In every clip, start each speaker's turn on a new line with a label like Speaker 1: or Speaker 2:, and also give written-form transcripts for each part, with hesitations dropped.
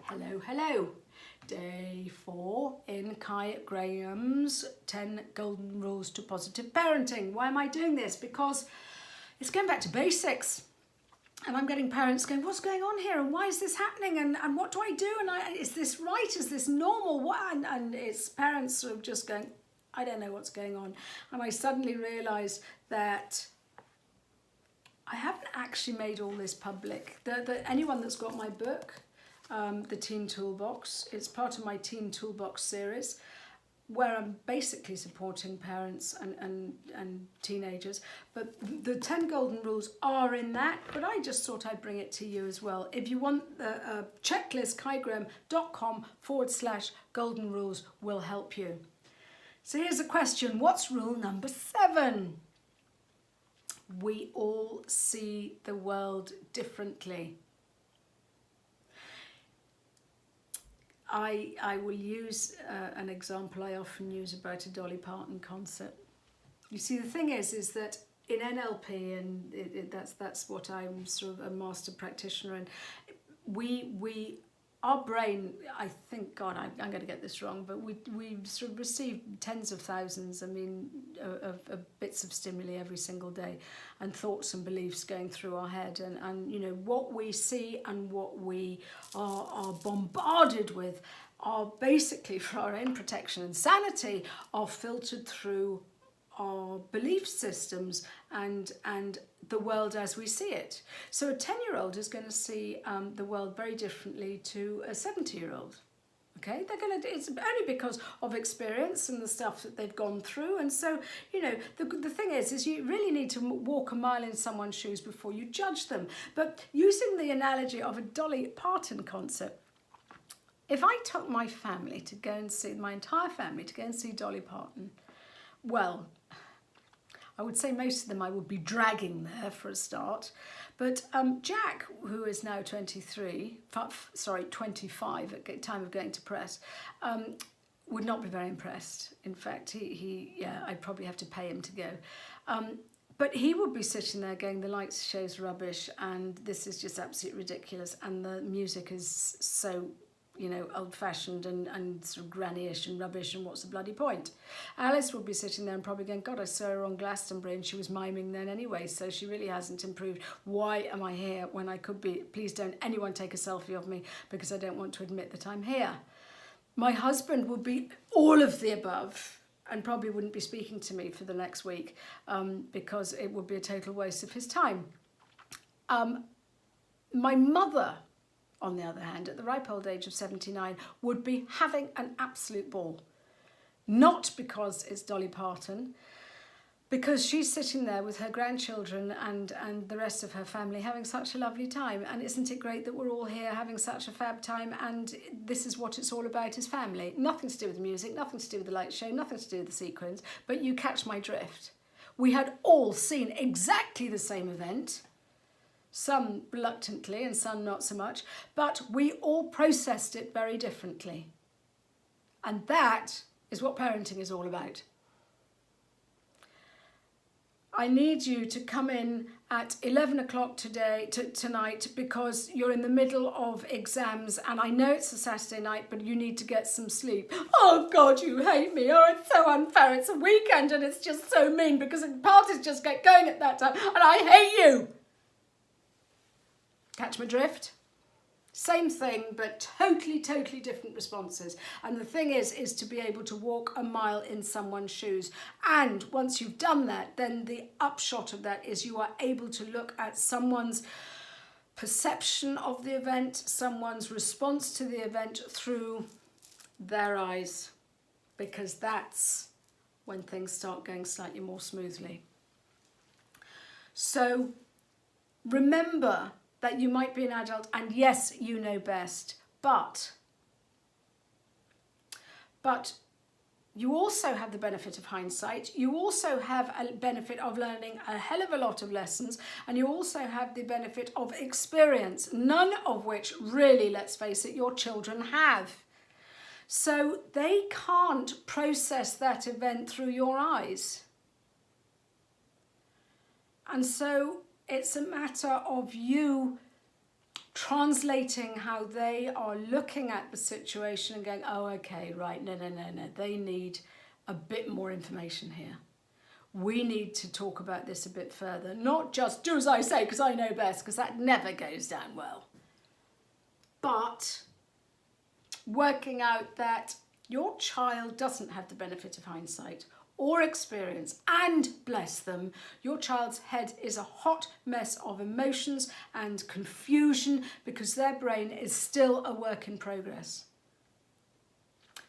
Speaker 1: Hello, hello. Day 4 in Kai Graham's 10 Golden Rules to Positive Parenting. Why am I doing this? Because it's going back to basics. And I'm getting parents going, what's going on here? And why is this happening? And what do I do? And is this right? Is this normal? What? And it's parents sort of just going, I don't know what's going on. And I suddenly realised that I haven't actually made all this public. Anyone that's got my book, the Teen Toolbox, it's part of my Teen Toolbox series, where I'm basically supporting parents and teenagers. But the 10 golden rules are in that, but I just thought I'd bring it to you as well. If you want the checklist, kaigraham.com/golden rules will help you. So here's a question. What's rule number 7? We all see the world differently. I will use an example I often use about a Dolly Parton concert. You see, the thing is that in NLP, and that's what I'm sort of a master practitioner in, our brain, I think, God, I'm going to get this wrong, but we sort of receive tens of thousands, of bits of stimuli every single day, and thoughts and beliefs going through our head, and you know what we see and what we are bombarded with are basically, for our own protection and sanity, are filtered through our belief systems and the world as we see it. So a 10-year-old is going to see the world very differently to a 70-year-old. Okay, it's only because of experience and the stuff that they've gone through. And so, you know, the thing is you really need to walk a mile in someone's shoes before you judge them. But using the analogy of a Dolly Parton concert, if I took my family to go and see, my entire family to go and see Dolly Parton, well, I would say most of them I would be dragging there for a start. But Jack, who is now 25 at the time of going to press, would not be very impressed. In fact, I'd probably have to pay him to go. But he would be sitting there going, the lights show's rubbish and this is just absolutely ridiculous and the music is so, you know, old-fashioned and sort of granny-ish and rubbish, and what's the bloody point? Alice would be sitting there and probably going, God, I saw her on Glastonbury and she was miming then anyway, so she really hasn't improved. Why am I here when I could be? Please don't anyone take a selfie of me because I don't want to admit that I'm here. My husband would be all of the above and probably wouldn't be speaking to me for the next week because it would be a total waste of his time. My mother, on the other hand, at the ripe old age of 79, would be having an absolute ball. Not because it's Dolly Parton, because she's sitting there with her grandchildren and the rest of her family having such a lovely time. And isn't it great that we're all here having such a fab time, and this is what it's all about, is family. Nothing to do with the music, nothing to do with the light show, nothing to do with the sequins, but you catch my drift. We had all seen exactly the same event, some reluctantly and some not so much, but we all processed it very differently. And that is what parenting is all about. I need you to come in at 11 o'clock tonight because you're in the middle of exams, and I know it's a Saturday night, but you need to get some sleep. Oh God, you hate me. Oh, it's so unfair. It's a weekend and it's just so mean because the parties just get going at that time and I hate you. Catch my drift? Same thing, but totally different responses. And the thing is to be able to walk a mile in someone's shoes. And once you've done that, then the upshot of that is you are able to look at someone's perception of the event, someone's response to the event through their eyes, because that's when things start going slightly more smoothly. So remember that you might be an adult, and yes, you know best, but you also have the benefit of hindsight. You also have a benefit of learning a hell of a lot of lessons, and you also have the benefit of experience, none of which really, let's face it, your children have. So they can't process that event through your eyes. And so it's a matter of you translating how they are looking at the situation and going, oh, okay, right, no, they need a bit more information here. We need to talk about this a bit further, not just do as I say because I know best, because that never goes down well. But working out that your child doesn't have the benefit of hindsight or experience, and bless them, your child's head is a hot mess of emotions and confusion because their brain is still a work in progress.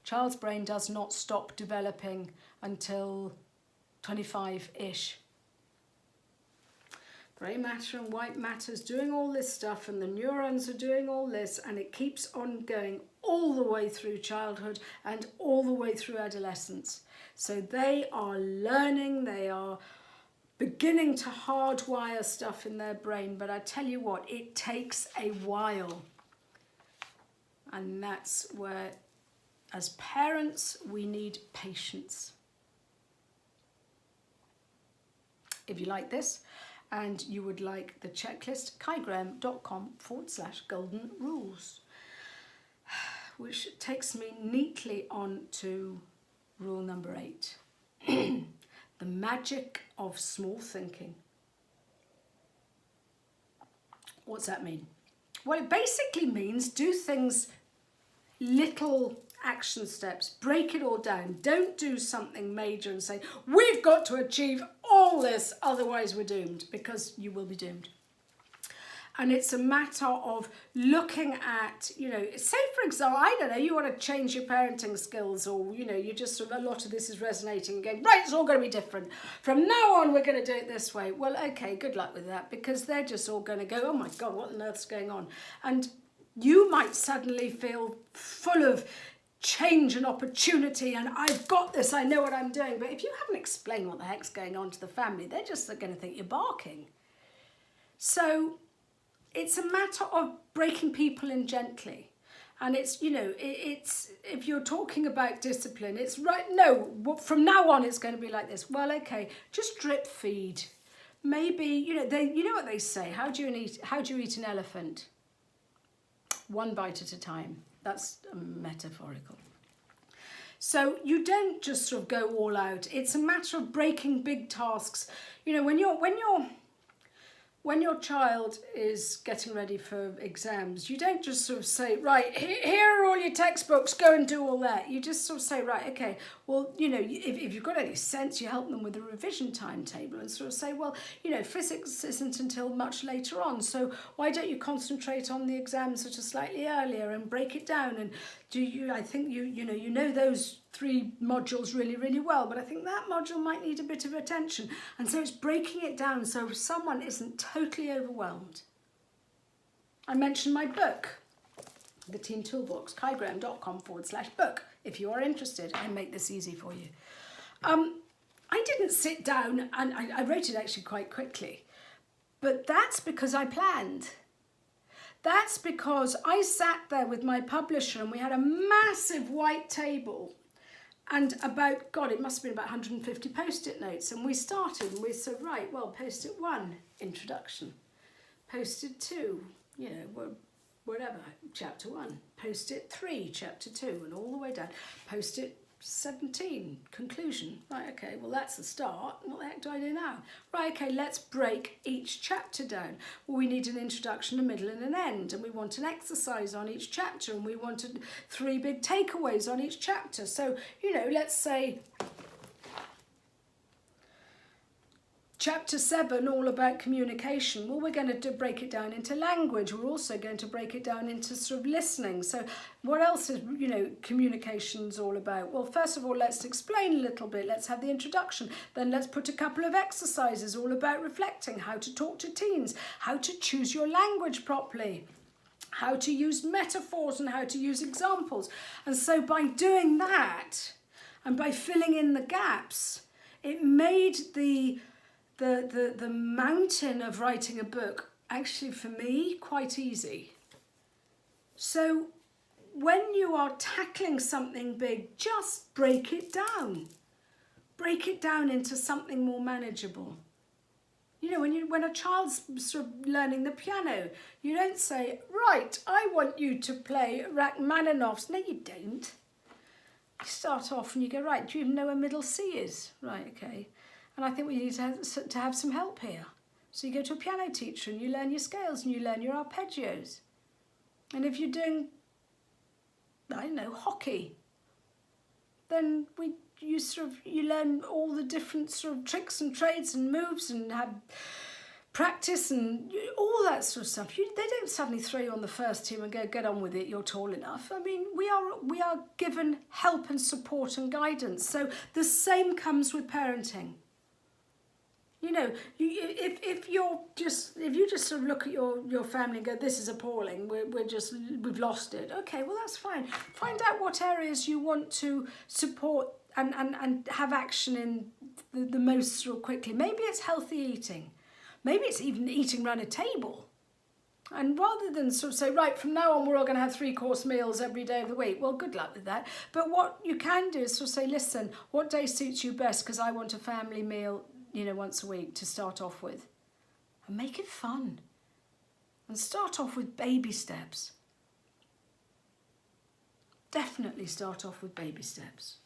Speaker 1: Child's brain does not stop developing until 25-ish. Grey matter and white matter is doing all this stuff, and the neurons are doing all this, and it keeps on going all the way through childhood and all the way through adolescence. So they are learning, they are beginning to hardwire stuff in their brain, but I tell you what, it takes a while. And that's where, as parents, we need patience. If you like this and you would like the checklist, kaigraham.com/golden rules, which takes me neatly on to rule number 8. The magic of small thinking. What's that mean? Well, it basically means do things, little action steps, break it all down. Don't do something major and say, we've got to achieve all this, otherwise we're doomed, because you will be doomed. And it's a matter of looking at, say for example, I don't know, you want to change your parenting skills, or, you just, a lot of this is resonating again. Right, it's all going to be different. From now on, we're going to do it this way. Well, okay, good luck with that, because they're just all going to go, oh my God, what on earth's going on? And you might suddenly feel full of change and opportunity, and I've got this, I know what I'm doing. But if you haven't explained what the heck's going on to the family, they're just going to think you're barking. So it's a matter of breaking people in gently. And it's, it's, if you're talking about discipline, it's right, no, from now on it's going to be like this. Well, okay, just drip feed. Maybe, you know what they say, how do you eat an elephant? One bite at a time. That's metaphorical. So you don't just sort of go all out. It's a matter of breaking big tasks. When your child is getting ready for exams, you don't just sort of say, right, here are all your textbooks, go and do all that. You just sort of say, right, okay, well, if you've got any sense, you help them with a revision timetable and sort of say, well, physics isn't until much later on, so why don't you concentrate on the exams that are slightly earlier and break it down? And I think you know those 3 modules really, really well, but I think that module might need a bit of attention. And so it's breaking it down so someone isn't totally overwhelmed. I mentioned my book, The Teen Toolbox, kaigraham.com/book. If you are interested, I make this easy for you. I didn't sit down, and I wrote it actually quite quickly, but that's because I planned. That's because I sat there with my publisher and we had a massive white table and it must have been about 150 post-it notes. And we started and we said, right, well, post-it 1, introduction. Post-it 2, whatever, chapter 1. Post-it 3, chapter 2, and all the way down. Post-it 17, conclusion. Right, okay, well, that's the start. What the heck do I do now? Right, okay, let's break each chapter down. Well, we need an introduction, a middle, and an end, and we want an exercise on each chapter, and we wanted 3 big takeaways on each chapter. So, let's say Chapter 7, all about communication. Well, we're going to break it down into language. We're also going to break it down into sort of listening. So what else is, communication's all about? Well, first of all, let's explain a little bit. Let's have the introduction. Then let's put a couple of exercises all about reflecting, how to talk to teens, how to choose your language properly, how to use metaphors and how to use examples. And so by doing that and by filling in the gaps, it made the mountain of writing a book actually for me quite easy. So when you are tackling something big, just break it down. Break it down into something more manageable. You know, when a child's sort of learning the piano, you don't say, right, I want you to play Rachmaninoff's. No, you don't. You start off and you go, right, do you even know where middle C is? Right, okay. And I think we need to have some help here. So you go to a piano teacher and you learn your scales and you learn your arpeggios. And if you're doing, I don't know, hockey, then you learn all the different sort of tricks and trades and moves and have practice and all that sort of stuff. They don't suddenly throw you on the first team and go, get on with it, you're tall enough. I mean, we are given help and support and guidance. So the same comes with parenting. You know, if you just sort of look at your family and go, this is appalling, we've lost it. Okay, well, that's fine. Find out what areas you want to support and have action in the most sort of quickly. Maybe it's healthy eating. Maybe it's even eating around a table. And rather than sort of say, right, from now on, we're all going to have 3-course meals every day of the week. Well, good luck with that. But what you can do is sort of say, listen, what day suits you best? Because I want a family meal, you know, once a week to start off with. And make it fun. And start off with baby steps. Definitely start off with baby steps.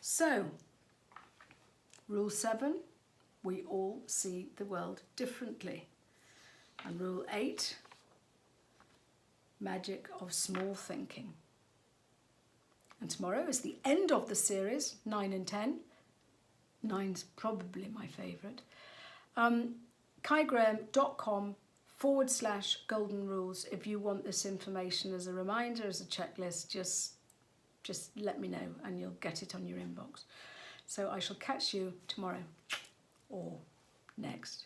Speaker 1: So, rule 7, we all see the world differently. And rule 8, magic of small thinking. And tomorrow is the end of the series, 9 and 10. 9's probably my favourite. kaigraham.com/golden rules. If you want this information as a reminder, as a checklist, just let me know and you'll get it on your inbox. So I shall catch you tomorrow or next.